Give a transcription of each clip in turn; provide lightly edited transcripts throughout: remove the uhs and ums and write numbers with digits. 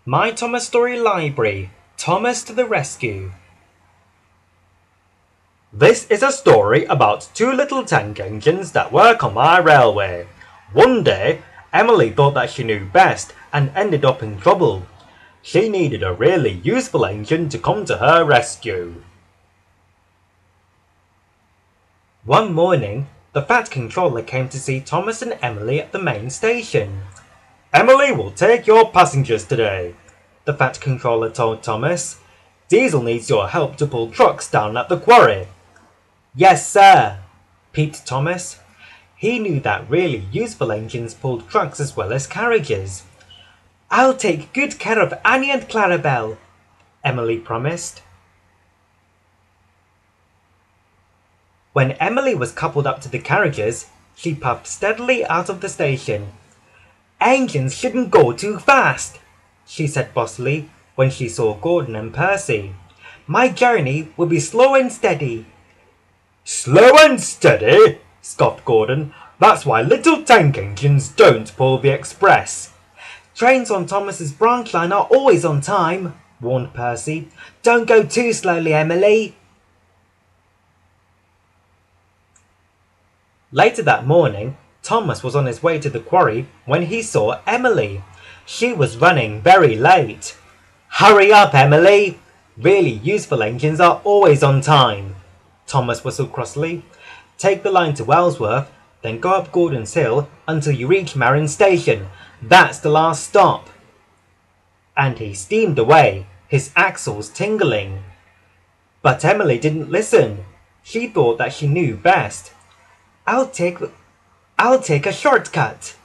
My Thomas Story Library, Thomas to the Rescue. This is a story about two little tank engines that work on my railway. One day, Emily thought that she knew best and ended up in trouble. She needed a really useful engine to come to her rescue. One morning, the Fat Controller came to see Thomas and Emily at the main station. Emily will take your passengers today, the Fat Controller told Thomas. Diesel needs your help to pull trucks down at the quarry. Yes, sir, peeped Thomas. He knew that really useful engines pulled trucks as well as carriages. I'll take good care of Annie and Clarabelle, Emily promised. When Emily was coupled up to the carriages, she puffed steadily out of the station. Engines shouldn't go too fast, she said bossily when she saw Gordon and Percy. My journey will be slow and steady. Slow and steady? Scoffed Gordon. That's why little tank engines don't pull the express. Trains on Thomas's branch line are always on time, warned Percy. Don't go too slowly, Emily. Later that morning, Thomas was on his way to the quarry when he saw Emily. She was running very late. Hurry up, Emily! Really useful engines are always on time, Thomas whistled crossly. Take the line to Wellsworth, then go up Gordon's Hill until you reach Marin Station. That's the last stop. And he steamed away, his axles tingling. But Emily didn't listen. She thought that she knew best. I'll take a shortcut,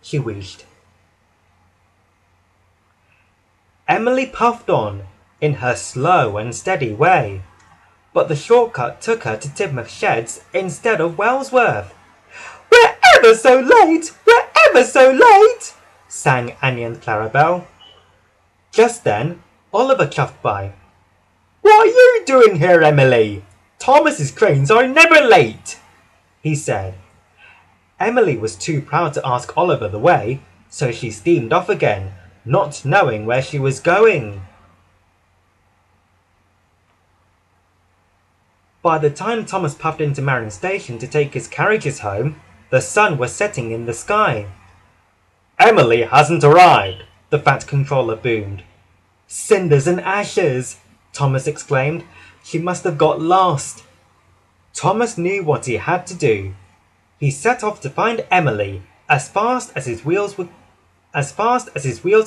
she wished. Emily puffed on in her slow and steady way, but the shortcut took her to Tidmouth Sheds instead of Wellsworth. We're ever so late! We're ever so late! Sang Annie and Clarabelle. Just then, Oliver chuffed by. What are you doing here, Emily? Thomas's trains are never late, he said. Emily was too proud to ask Oliver the way, so she steamed off again, not knowing where she was going. By the time Thomas puffed into Marin Station to take his carriages home, the sun was setting in the sky. Emily hasn't arrived, the Fat Controller boomed. Cinders and ashes, Thomas exclaimed. She must have got lost. Thomas knew what he had to do. He set off to find Emily as fast as his wheels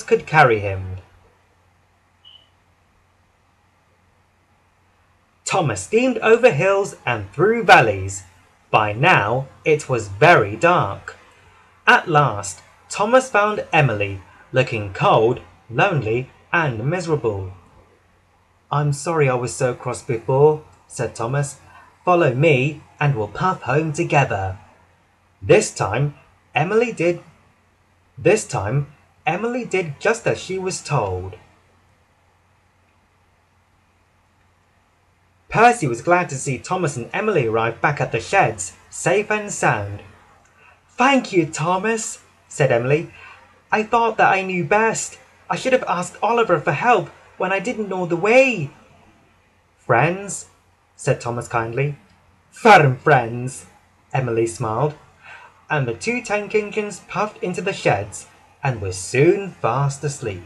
could carry him. Thomas steamed over hills and through valleys. By now, it was very dark. At last, Thomas found Emily, looking cold, lonely, and miserable. I'm sorry I was so cross before, said Thomas. Follow me, and we'll puff home together. This time, Emily did just as she was told. Percy was glad to see Thomas and Emily arrive back at the sheds, safe and sound. Thank you, Thomas, said Emily. I thought that I knew best. I should have asked Oliver for help when I didn't know the way. Friends, said Thomas kindly. Firm friends, Emily smiled. And the two tank engines puffed into the sheds and were soon fast asleep.